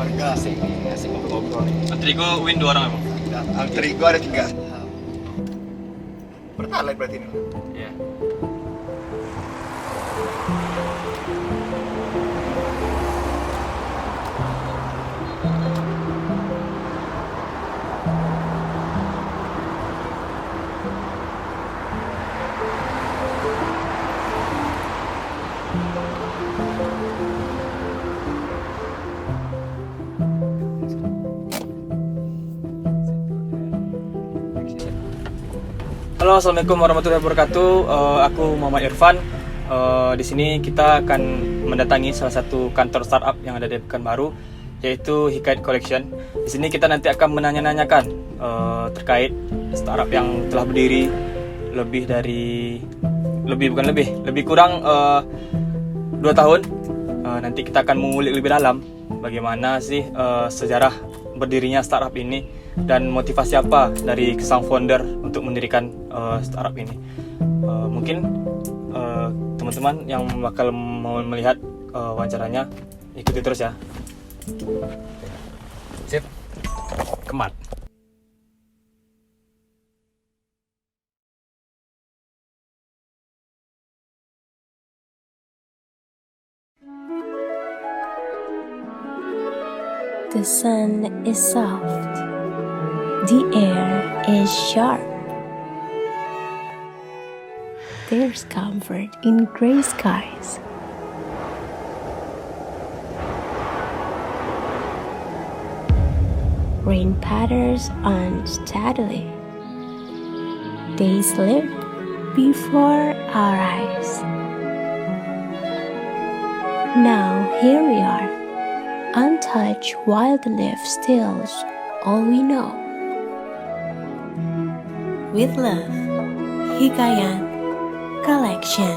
keluarga. Asik nih, asik ngobrol-ngobrol nih. Antrigo win 2 orang emang. Alterigo ada 3. Pertalite berarti ini. Iya. Halo, assalamualaikum warahmatullahi wabarakatuh. Aku Muhammad Irfan. Di sini kita akan mendatangi salah satu kantor startup yang ada di Pekanbaru, yaitu Hikayat Collection. Di sini kita nanti akan menanya-nanyakan terkait startup yang telah berdiri lebih kurang 2 tahun. Nanti kita akan mengulik lebih dalam bagaimana sih sejarah berdirinya startup ini dan motivasi apa dari sang founder untuk mendirikan startup ini. Mungkin teman-teman yang bakal mau melihat wawancaranya ikuti terus ya. Sip. Kemat. The sun is soft. The air is sharp. There's comfort in gray skies. Rain patters on steadily. Days slip before our eyes. Now here we are, untouched while the leaf steals all we know. With love, Hikayat Collection.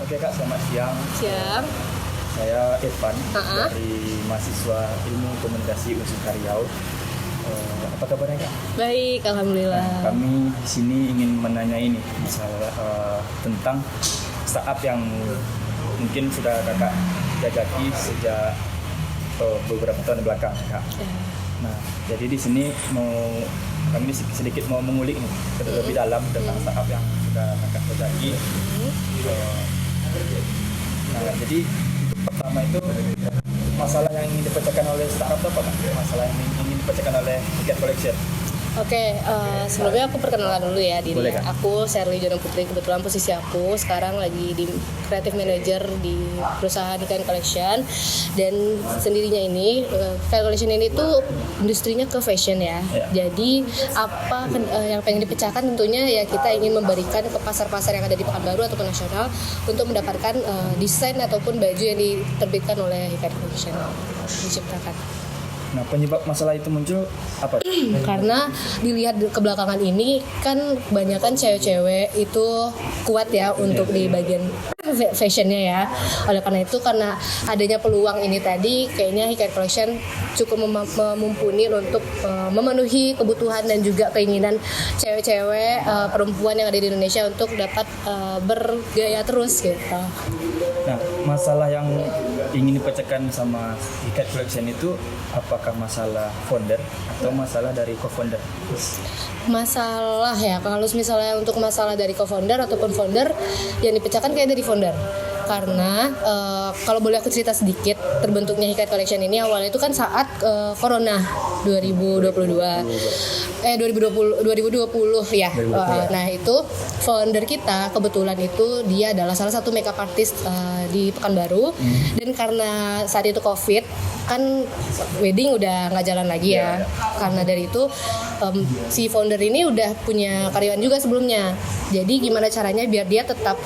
Oke Kak, selamat siang. Siap. Saya Irfan dari mahasiswa Ilmu Komunikasi UNSUD Riau. Apa kabarnya Kak? Baik, alhamdulillah. Kami di sini ingin menanyai nih masalah tentang startup yang mungkin sudah Kakak jajaki sejak beberapa tahun belakang Kak. Nah, jadi di sini kami sedikit mau mengulik nih lebih dalam tentang startup yang sudah Kakak jajaki. Nah, jadi pertama itu masalah yang ingin dipecahkan oleh startup itu apa Kak? Masalah yang ingin dipecahkan oleh Hikayat Collection. Oke, sebelumnya aku perkenalan dulu ya diri. Boleh, Kak. Aku Sherly Jono Putri, kebetulan posisi aku sekarang lagi di Creative Manager di perusahaan Hikayat Collection. Dan sendirinya ini, Hikayat Collection ini tuh industrinya ke fashion ya. Jadi apa yang pengen dipecahkan tentunya ya kita ingin memberikan ke pasar-pasar yang ada di Pekanbaru ataupun nasional untuk mendapatkan desain ataupun baju yang diterbitkan oleh Hikayat Collection diciptakan. Nah, penyebab masalah itu muncul apa? Karena dilihat ke belakangan ini kan kebanyakan cewek-cewek itu kuat ya untuk di bagian fashionnya ya. Oleh karena itu, karena adanya peluang ini tadi, kayaknya Hikayat Collection cukup mumpuni untuk memenuhi kebutuhan dan juga keinginan cewek-cewek perempuan yang ada di Indonesia untuk dapat bergaya terus gitu. Nah, masalah yang ingin dipecahkan sama Hikayat Collection itu apakah masalah founder atau masalah dari co-founder? Masalah ya, kalau misalnya untuk masalah dari co-founder ataupun founder, yang dipecahkan kayak dari founder. Karena kalau boleh aku cerita sedikit, terbentuknya Hikayat Collection ini awalnya itu kan saat Corona 2020 ya. Nah, itu founder kita kebetulan itu dia adalah salah satu makeup artist di Pekanbaru. Dan karena saat itu Covid kan wedding udah nggak jalan lagi ya. Karena dari itu si founder ini udah punya karyawan juga sebelumnya. Jadi gimana caranya biar dia tetap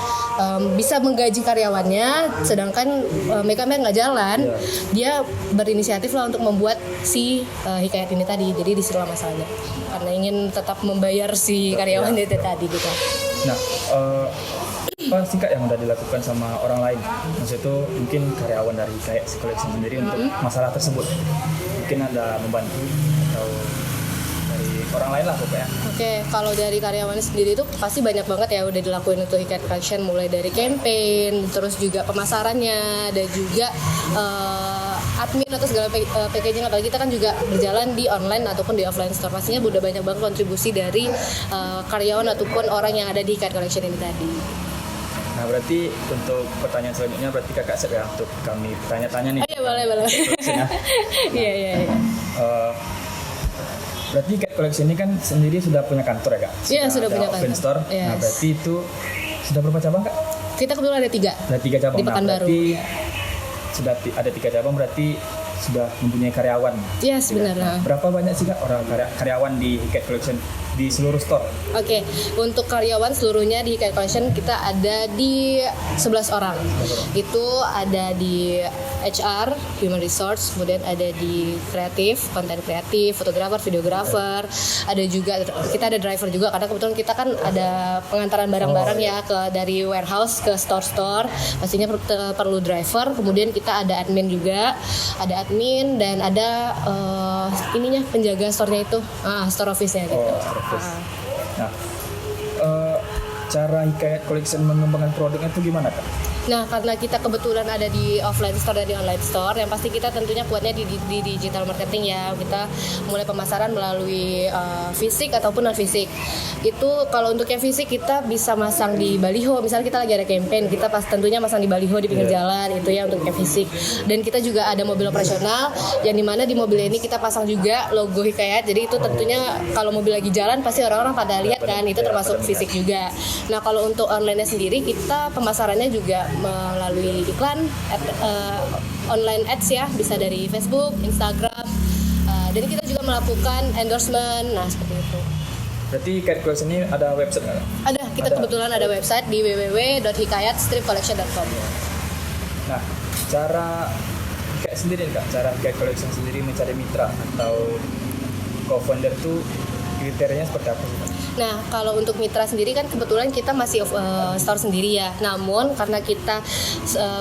bisa menggaji karyawannya, sedangkan makeupnya nggak jalan, dia berinisiatif lah untuk membuat si Hikayat ini tadi. Jadi disitulah masalahnya, karena ingin tetap membayar si karyawan itu tadi gitu. Nah, apa sih Kak yang udah dilakukan sama orang lain? Maksudnya itu mungkin karyawan dari Hikayat Collection sendiri untuk masalah tersebut. Mungkin ada membantu atau dari orang lain lah pokoknya. Oke, kalau dari karyawan sendiri itu pasti banyak banget ya udah dilakuin untuk Hikayat Collection, mulai dari campaign, terus juga pemasarannya, dan juga admin atau segala packaging. Apalagi kita kan juga berjalan di online ataupun di offline store. Pastinya udah banyak banget kontribusi dari karyawan ataupun orang yang ada di Hikayat Collection ini tadi. Nah berarti untuk pertanyaan selanjutnya berarti kakak siap ya untuk kami tanya-tanya nih. Iya boleh. Iya. Berarti Hikayat Collection ini kan sendiri sudah punya kantor ya kak? Iya sudah punya kantor. Open store. Yes. Nah berarti itu sudah berapa cabang kak? Kita kebetulan ada 3. Ada 3 cabang. Di Pekanbaru. Berarti sudah ada 3 cabang berarti sudah mempunyai karyawan. Iya sebenarnya. Berapa banyak sih kak orang karyawan di Hikayat Collection di seluruh store? Oke, untuk karyawan seluruhnya di Hikayat Collection kita ada di 11 orang. Itu ada di HR, Human Resource, kemudian ada di kreatif, konten kreatif, fotografer, videografer, ada juga kita ada driver juga karena kebetulan kita kan ada pengantaran barang-barang ya dari warehouse ke store-store. Pastinya perlu driver, kemudian kita ada admin juga, ada admin dan ada ininya penjaga store-nya itu, store office-nya gitu. Nah, cara Hikayat Collection mengembangkan produknya itu gimana kak? Nah, karena kita kebetulan ada di offline store dan di online store, yang pasti kita tentunya kuatnya di digital marketing ya. Kita mulai pemasaran melalui fisik ataupun non fisik. Itu kalau untuk yang fisik kita bisa masang di baliho. Misalnya kita lagi ada campaign, kita tentunya masang di baliho di pinggir jalan, itu ya untuk yang fisik. Dan kita juga ada mobil operasional, yang dimana di mobil ini kita pasang juga logo Hikayat. Jadi itu tentunya kalau mobil lagi jalan pasti orang-orang pada lihat kan, itu termasuk fisik juga. Nah, kalau untuk online-nya sendiri kita pemasarannya juga melalui iklan, online ads ya, bisa dari Facebook, Instagram, dan kita juga melakukan endorsement, nah seperti itu. Berarti Hikayat Collection ini ada website nggak? Ada, kita kebetulan ada website di www.hikayat-collection.com. Nah, cara Hikayat sendiri kak, cara Hikayat Collection sendiri mencari mitra atau co-founder itu kriterianya seperti apa sih? Nah, kalau untuk mitra sendiri kan kebetulan kita masih store sendiri ya. Namun karena kita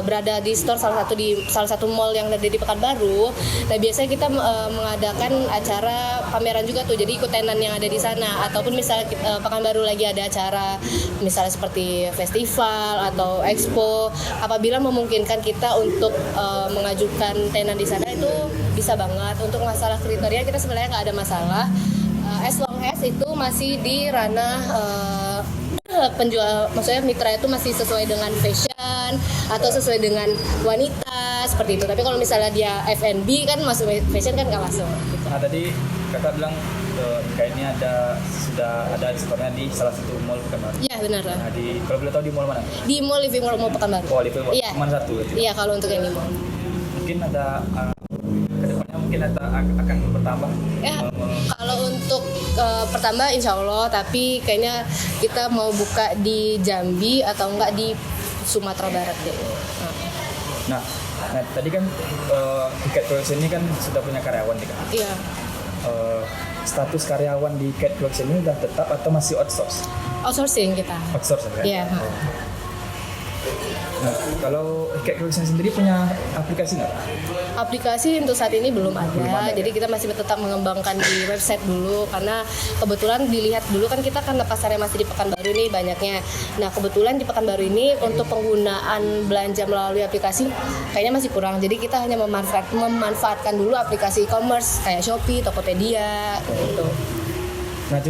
berada di store salah satu mall yang ada di Pekanbaru, nah biasanya kita mengadakan acara pameran juga tuh. Jadi ikut tenan yang ada di sana, ataupun misalnya Pekanbaru lagi ada acara misalnya seperti festival atau expo, apabila memungkinkan kita untuk mengajukan tenan di sana itu bisa banget. Untuk masalah kriteria kita sebenarnya nggak ada masalah. As long as itu masih di ranah penjual, maksudnya mitra itu masih sesuai dengan fashion atau sesuai dengan wanita seperti itu. Tapi kalau misalnya dia F&B kan masuk fashion kan nggak masuk. Gitu. Nah tadi kakak bilang kayaknya sudah ada store-nya di salah satu mall Pekanbaru. Iya benar. Nah kalau boleh tahu di mall mana? Di Mall Living Mall Pekanbaru. Oh Living Mall. Iya. Cuma satu. Iya kalau untuk yang di mall. Mungkin ada kedepannya mungkin akan bertambah. Ya, kalau untuk pertama insya Allah, tapi kayaknya kita mau buka di Jambi atau enggak di Sumatera Barat deh. Nah tadi kan Hikayat Collection ini kan sudah punya karyawan nih kan? Iya. Status karyawan di Hikayat Collection ini udah tetap atau masih outsource? Outsourcing kita. Outsource kan? Iya. Nah, kalau Hikayat Collection sendiri punya aplikasi nggak? Aplikasi untuk saat ini belum ada, jadi kita masih tetap mengembangkan di website dulu, karena kebetulan dilihat dulu kan kita kan pasarnya masih di Pekanbaru nih banyaknya. Nah kebetulan di Pekanbaru ini untuk penggunaan belanja melalui aplikasi kayaknya masih kurang, jadi kita hanya memanfaatkan dulu aplikasi e-commerce kayak Shopee, Tokopedia gitu. Nah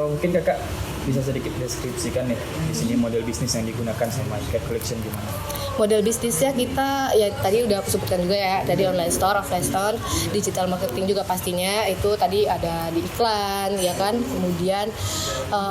mungkin kakak bisa sedikit deskripsikan nih di sini model bisnis yang digunakan sama Hikayat Collection gimana? Model bisnisnya kita ya tadi udah aku sebutkan juga ya, tadi online store, offline store, digital marketing juga pastinya itu tadi ada di iklan ya kan. Kemudian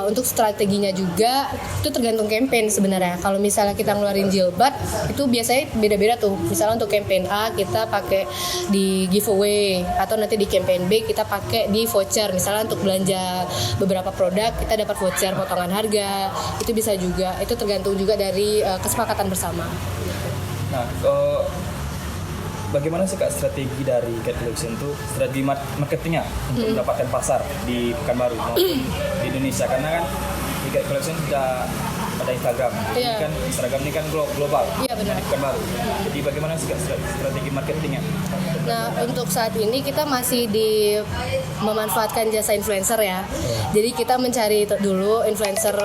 untuk strateginya juga itu tergantung campaign sebenarnya. Kalau misalnya kita ngeluarin jilbab itu biasanya beda-beda tuh. Misalnya untuk campaign A kita pakai di giveaway, atau nanti di campaign B kita pakai di voucher. Misalnya untuk belanja beberapa produk kita dapat voucher potongan harga, itu bisa juga. Itu tergantung juga dari kesepakatan bersama. Nah, bagaimana sih kak strategi dari Hikayat Collection itu, strategi marketingnya untuk mendapatkan pasar di Pekanbaru maupun di Indonesia? Karena kan Hikayat Collection sudah ada Instagram. Jadi Iya. kan Instagram ini kan global. Iya, benar. Bukan baru. Jadi bagaimana sih Kak, strategi marketingnya? Nah, untuk saat ini kita masih memanfaatkan jasa influencer ya. Jadi kita mencari dulu influencer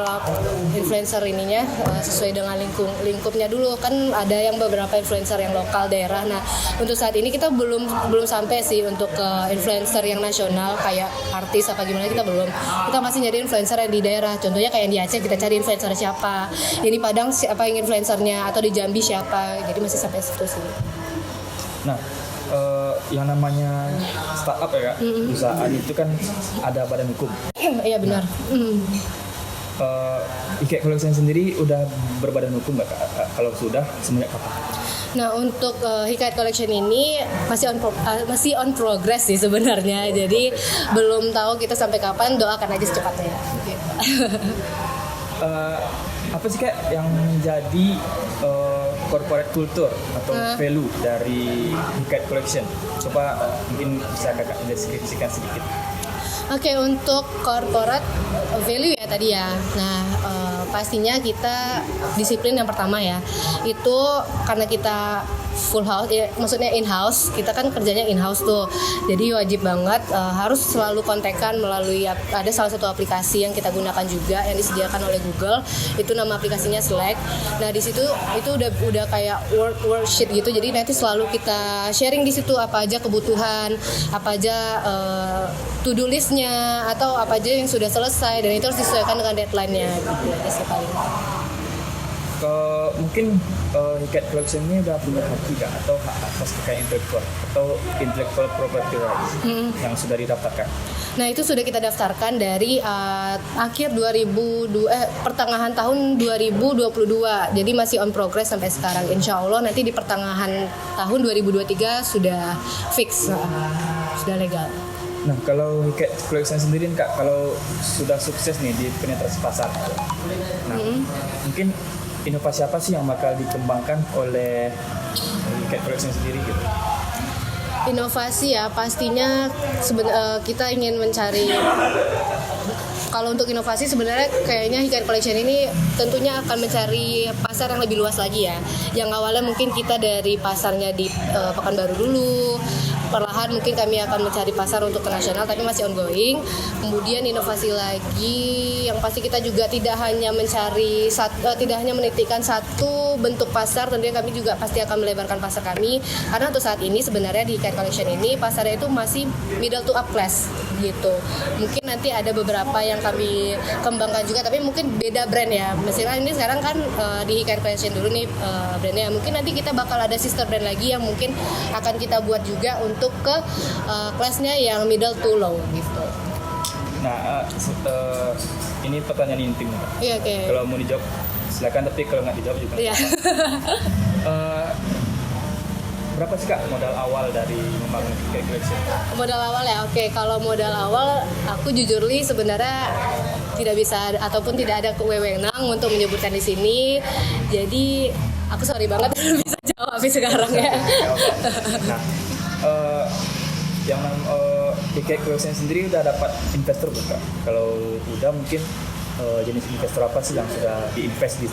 ininya sesuai dengan lingkupnya dulu. Kan ada yang beberapa influencer yang lokal daerah. Nah, untuk saat ini kita belum sampai sih untuk ke influencer yang nasional kayak artis apa gimana, kita belum. Kita masih nyari influencer yang di daerah. Contohnya kayak di Aceh kita cari influencer siapa. Yang di Padang siapa yang influencernya, atau di Jambi siapa. Jadi masih sampai situ sih. Nah, yang namanya startup ya Kak, perusahaan itu kan ada badan hukum. Iya benar. IKEA Collection sendiri udah berbadan hukum nggak Kak? Kalau sudah, semenjak kapan? Nah, untuk Hikayat Collection ini masih on progress sih sebenarnya. Jadi belum tahu kita sampai kapan, doakan aja secepatnya. Apa sih Kak yang menjadi corporate culture atau value dari Hikayat Collection? Coba mungkin bisa Kakak deskripsikan sedikit. Oke, untuk corporate value ya tadi ya. Nah, pastinya kita disiplin yang pertama ya. Itu karena kita full house, ya, maksudnya in house. Kita kan kerjanya in house tuh. Jadi wajib banget harus selalu kontekan melalui ada salah satu aplikasi yang kita gunakan juga yang disediakan oleh Google. Itu nama aplikasinya Slack. Nah, di situ itu udah kayak worksheet gitu. Jadi nanti selalu kita sharing di situ apa aja kebutuhan, apa aja to-do list-nya, atau apa aja yang sudah selesai, dan itu harus disesuaikan dengan deadline-nya gitu aja sih paling. Mungkin Hikayat Collection ini udah punya hak Kak, atau hak atas kekayaan intelektual atau intellectual property rights yang sudah didaftarkan. Nah, itu sudah kita daftarkan dari akhir pertengahan tahun 2022. Jadi masih on progress sampai sekarang. Insya Allah nanti di pertengahan tahun 2023 sudah fix, sudah legal. Nah, kalau Hikayat Collection sendiri Kak, kalau sudah sukses nih di penetrasi pasar, nah mungkin inovasi apa sih yang bakal dikembangkan oleh Hikayat Collection sendiri gitu? Inovasi ya, pastinya kita ingin mencari. Kalau untuk inovasi sebenarnya kayaknya Hikayat Collection ini tentunya akan mencari pasar yang lebih luas lagi ya. Yang awalnya mungkin kita dari pasarnya di Pekanbaru dulu, perlahan mungkin kami akan mencari pasar untuk ke nasional, tapi masih ongoing. Kemudian inovasi lagi yang pasti kita juga tidak hanya menitikkan satu bentuk pasar, tentunya kami juga pasti akan melebarkan pasar kami. Karena untuk saat ini sebenarnya di Hikayat Collection ini pasarnya itu masih middle to up class gitu. Mungkin nanti ada beberapa yang kami kembangkan juga, tapi mungkin beda brand ya. Misalnya ini sekarang kan di Hikayat Collection dulu nih brandnya. Mungkin nanti kita bakal ada sister brand lagi yang mungkin akan kita buat juga untuk ke kelasnya yang middle to low gitu. Nah, ini pertanyaan intim Kak. Iya, oke. Kalau mau dijawab silakan, tapi kalau nggak dijawab juga. Iya. Berapa sih Kak modal awal dari membangun Hikayat Collection? Modal awal ya, oke. Kalau modal awal, aku jujur li sebenarnya tidak bisa ataupun tidak ada kewewenang untuk menyebutkan di sini. Jadi aku sorry banget belum bisa jawab sekarang ya. Nah, yang Hikayat Collection sendiri udah dapat investor bukan? Kalau udah, mungkin jenis investor apa sih yang sudah diinvest di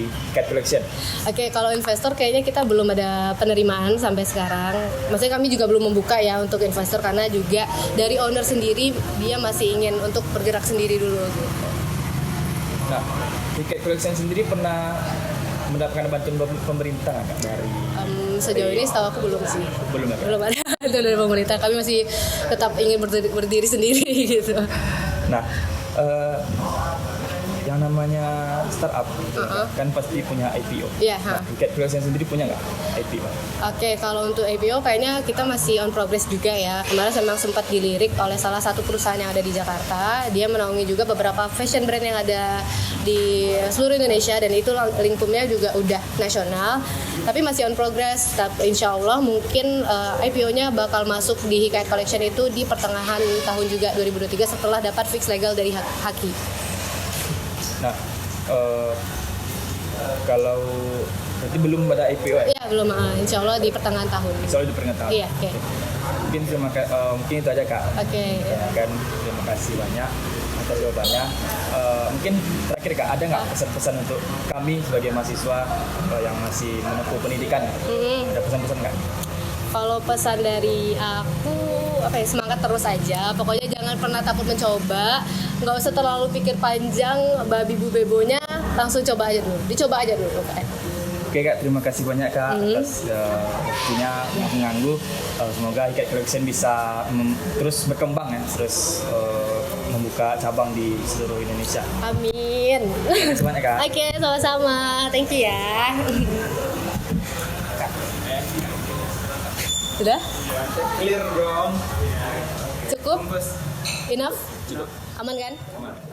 Hikayat Collection? Oke, kalau investor kayaknya kita belum ada penerimaan sampai sekarang. Maksudnya kami juga belum membuka ya untuk investor, karena juga dari owner sendiri dia masih ingin untuk bergerak sendiri dulu gitu. Nah, Hikayat Collection sendiri pernah mendapatkan bantuan pemerintah nggak dari? Sejauh ini setahu aku belum sih. Belum ya? Belum ada bantuan dari pemerintah. Kami masih tetap ingin berdiri sendiri gitu. Nah, yang namanya startup kan pasti punya IPO. Iya. Nah, Hikayat Collection sendiri punya nggak IPO? Oke, kalau untuk IPO kayaknya kita masih on progress juga ya. Kemarin memang sempat dilirik oleh salah satu perusahaan yang ada di Jakarta. Dia menaungi juga beberapa fashion brand yang ada di seluruh Indonesia, dan itu lingkupnya juga udah nasional. Tapi masih on progress. Insya Allah mungkin IPO-nya bakal masuk di Hikayat Collection itu di pertengahan tahun juga 2023 setelah dapat fix legal dari Haki. Nah, kalau berarti belum ada IPO ya? Iya, belum. Insya Allah di pertengahan tahun. Soalnya di pertengahan tahun. Iya, oke. Mungkin itu aja Kak. Oke. Kan terima kasih banyak atas atas jawabannya. Mungkin terakhir Kak, ada nggak pesan-pesan untuk kami sebagai mahasiswa yang masih menempuh pendidikan? Ada pesan-pesan nggak? Kalau pesan dari aku semangat terus aja. Pokoknya jangan pernah takut mencoba. Nggak usah terlalu pikir panjang babi bu bebonya, langsung coba aja dulu. Dicoba aja dulu Kak. Oke Kak, terima kasih banyak Kak atas waktunya mengganggu. Semoga Ikat Collection bisa terus berkembang ya, terus membuka cabang di seluruh Indonesia. Amin. Terima kasih banyak Kak. Oke, sama-sama. Thank you ya. Sudah? Clear dong. Cukup? Enough? Cukup. Aman kan? Aman.